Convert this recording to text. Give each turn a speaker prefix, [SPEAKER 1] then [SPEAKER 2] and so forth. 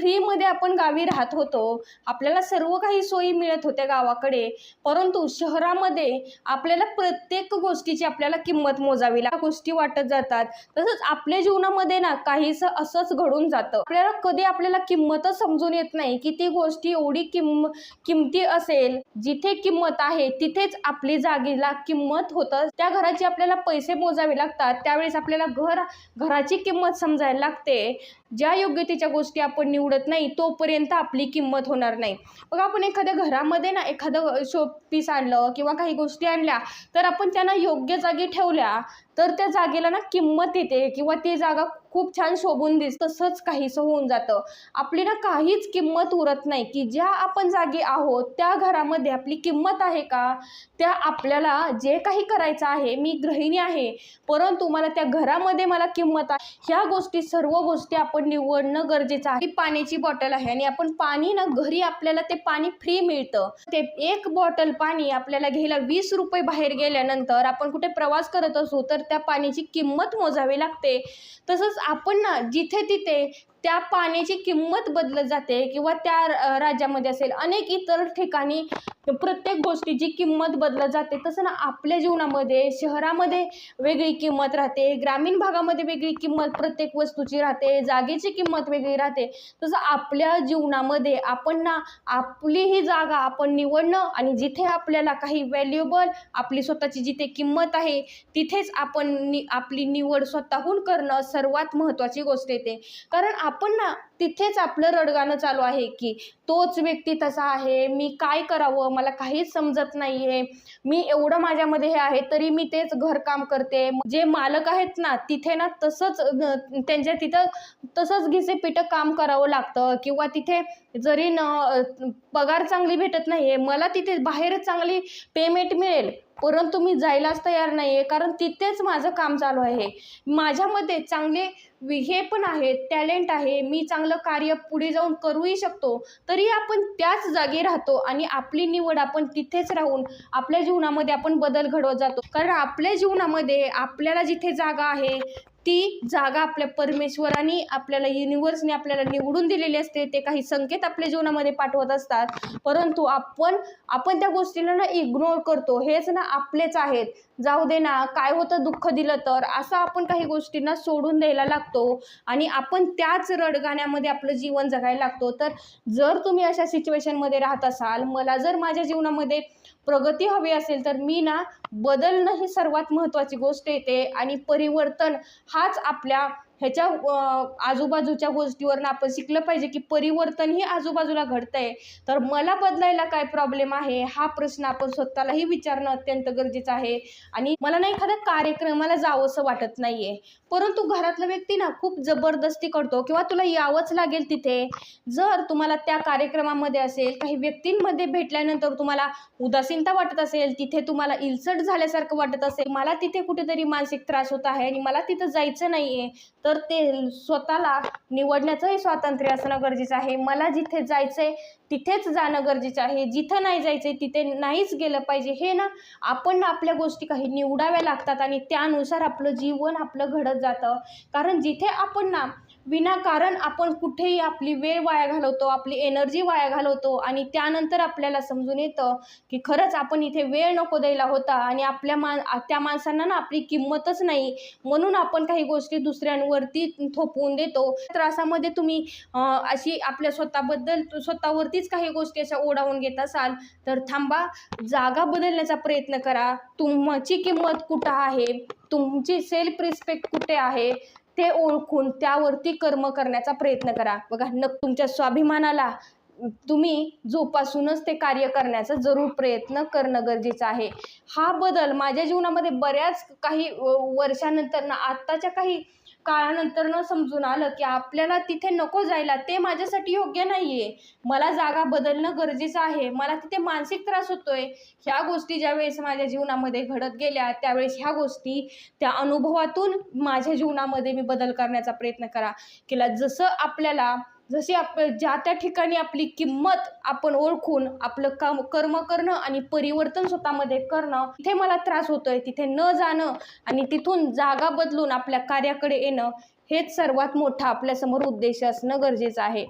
[SPEAKER 1] फ्रीमध्ये आपण गावी राहत होतो, आपल्याला सर्व काही सोयी मिळत होत्या गावाकडे, परंतु शहरामध्ये आपल्याला प्रत्येक गोष्टीची आपल्याला किंमत मोजावी लागते, गोष्टी वाटत जातात. तसंच आपल्या जीवनामध्ये ना काहीसं असंच घडून जातं, आपल्याला कधी आपल्याला किंमतच समजून येत नाही की ती गोष्टी एवढी किमती असेल. जिथे किंमत आहे तिथेच आपली जागेला किंमत होतं, त्या घराची आपल्याला पैसे मोजावे लागतात, त्यावेळेस आपल्याला घराची किंमत समजायला लागते. ज्या योग्यतेच्या गोष्टी आपण निवडत नाही तोपर्यंत आपली किंमत होणार नाही. बघा, आपण एखाद्या घरामध्ये ना एखादं शोपीस आणलं किंवा काही गोष्टी आणल्या, तर आपण त्यांना योग्य जागी ठेवल्या तर त्या जागेला ना किंमत येते किंवा ती जागा खूप छान शोभून दिसतं. तसंच काहीसं होऊन जातं, आपली ना काहीच किंमत उरत नाही की ज्या आपण जागी आहोत त्या घरामध्ये आपली किंमत आहे का. त्या आपल्याला जे काही करायचं आहे, मी गृहिणी आहे परंतु मला त्या घरामध्ये मला किंमत आहे, ह्या गोष्टी सर्व गोष्टी आपण निवडणं गरजेचं आहे. पाण्याची बॉटल आहे आणि आपण पाणी ना घरी आपल्याला ते पाणी फ्री मिळतं, ते एक बॉटल पाणी आपल्याला घ्यायला 20 रुपये बाहेर गेल्यानंतर आपण कुठे प्रवास करत असू तर त्या पाण्याची किंमत मोजावी लागते. तसंच आपण ना जिथे तिथे त्या पाण्याची किंमत बदलत जाते किंवा त्या राज्यामध्ये असेल अनेक इतर ठिकाणी प्रत्येक गोष्टीची किंमत बदलत जाते. तसं ना आपल्या जीवनामध्ये शहरामध्ये वेगळी किंमत राहते, ग्रामीण भागामध्ये वेगळी किंमत प्रत्येक वस्तूची राहते, जागेची किंमत वेगळी राहते. तसं आपल्या जीवनामध्ये आपण ना आपली ही जागा आपण निवडणं आणि जिथे आपल्याला काही व्हॅल्युएबल आपली स्वतःची जिथे किंमत आहे तिथेच आपण आपली निवड स्वतःहून करणं सर्वात महत्त्वाची गोष्ट येते. कारण आपण ना तिथेच आपलं रडगाणं चालू आहे की तोच व्यक्ती तसा आहे, मी काय करावं, मला काहीच समजत नाही आहे, मी एवढं माझ्यामध्ये हे आहे तरी मी तेच घरकाम करते. जे मालक आहेत ना तिथे ना तसंच त्यांच्या तिथं तसंच घिसेपिटं काम करावं लागतं किंवा तिथे जरी पगार चांगली भेटत नाही आहे, मला तिथे बाहेर चांगली पेमेंट मिळेल परंतु मी जायलाच तयार नाही आहे कारण तिथेच माझं काम चालू आहे. माझ्यामध्ये चांगले हे पण आहे, टॅलेंट आहे, मी चांगलं कार्य पुढे जाऊन करूही शकतो, तरी आपण त्याच जागी राहतो आणि आपली निवड आपण तिथेच राहून आपल्या जीवनामध्ये आपण बदल घडवत जातो. कारण आपल्या जीवनामध्ये आपल्याला जिथे जागा आहे ती जागा आपल्या परमेश्वराने आपल्याला युनिव्हर्सने आपल्याला निवडून दिलेली असते. ते काही संकेत आपल्या जीवनामध्ये पाठवत असतात, परंतु आपण त्या गोष्टीला ना इग्नोर करतो. हेच ना आपलेच आहेत, जाऊ दे ना, काय होतं दुःख दिलं तर, असं आपण काही गोष्टींना सोडून द्यायला लागतो आणि आपण त्याच रडगाण्यामध्ये आपलं जीवन जगायला लागतो. तर जर तुम्ही अशा सिच्युएशनमध्ये राहत असाल, मला जर माझ्या जीवनामध्ये प्रगती हवी असेल तर मी ना बदलणं ही सर्वात महत्त्वाची गोष्ट येते आणि परिवर्तन हाच आपल्या ह्याच्या आजूबाजूच्या गोष्टीवरनं आपण शिकलं पाहिजे की परिवर्तन ही आजूबाजूला घडतंय, तर मला बदलायला काय प्रॉब्लेम आहे हा प्रश्न आपण स्वतःलाही विचारणं अत्यंत गरजेचं आहे. आणि मला ना एखाद्या कार्यक्रमाला जावंसं वाटत नाहीये परंतु घरातला व्यक्ती ना खूप जबरदस्ती करतो किंवा तुला यावंच लागेल तिथे. जर तुम्हाला त्या कार्यक्रमामध्ये असेल काही व्यक्तींमध्ये भेटल्यानंतर तुम्हाला उदासीनता वाटत असेल, तिथे तुम्हाला इल्सट झाल्यासारखं वाटत असेल, मला तिथे कुठेतरी मानसिक त्रास होत आहे आणि मला तिथं जायचं नाहीये, तर ते स्वतःला निवडण्याचंही स्वातंत्र्य असणं गरजेचं आहे. मला जिथे जायचंय तिथेच जाणं गरजेचं आहे, जिथं नाही जायचंय तिथे नाहीच गेलं पाहिजे. हे ना आपण ना आपल्या गोष्टी काही निवडाव्या लागतात आणि त्यानुसार आपलं जीवन आपलं घडत जातं. कारण जिथे आपण ना विनाकारण आपण कुठेही आपली वेळ वाया घालवतो, आपली एनर्जी वाया घालवतो आणि त्यानंतर आपल्याला समजून येतं की खरंच आपण इथे वेळ नको द्यायला होता आणि त्या माणसांना ना आपली किंमतच नाही, म्हणून आपण काही गोष्टी दुसऱ्यांवरती थोपवून देतो. त्रासामध्ये तुम्ही अशी आपल्या स्वतःवरतीच काही गोष्टी अशा ओढावून घेत असाल तर थांबा, जागा बदलण्याचा प्रयत्न करा. तुमची किंमत कुठं आहे, तुमची सेल्फ रिस्पेक्ट कुठे आहे ते ओळखून त्यावरती कर्म करण्याचा प्रयत्न करा. बघा, तुमच्या स्वाभिमानाला तुम्ही जोपासूनच ते कार्य करण्याचा जरूर प्रयत्न करणं गरजेचं आहे. हा बदल माझ्या जीवनामध्ये बऱ्याच काही वर्षानंतर ना आत्ताच्या काही काळानंतर न समजून आलं की आपल्याला तिथे नको जायला, ते माझ्यासाठी योग्य नाहीये, मला जागा बदलणं गरजेचं आहे, मला तिथे मानसिक त्रास होतोय. ह्या गोष्टी ज्यावेळेस माझ्या जीवनामध्ये घडत गेल्या त्यावेळेस ह्या गोष्टी त्या अनुभवातून माझ्या जीवनामध्ये मी बदल करण्याचा प्रयत्न केला. जशी ज्या त्या ठिकाणी आपली किंमत आपण ओळखून आपलं कर्म करणं आणि परिवर्तन स्वतःमध्ये करणं, तिथे मला त्रास होतोय तिथे न जाणं आणि तिथून जागा बदलून आपल्या कार्याकडे येणं, हेच सर्वात मोठा आपल्यासमोर उद्देश असणं गरजेचं आहे.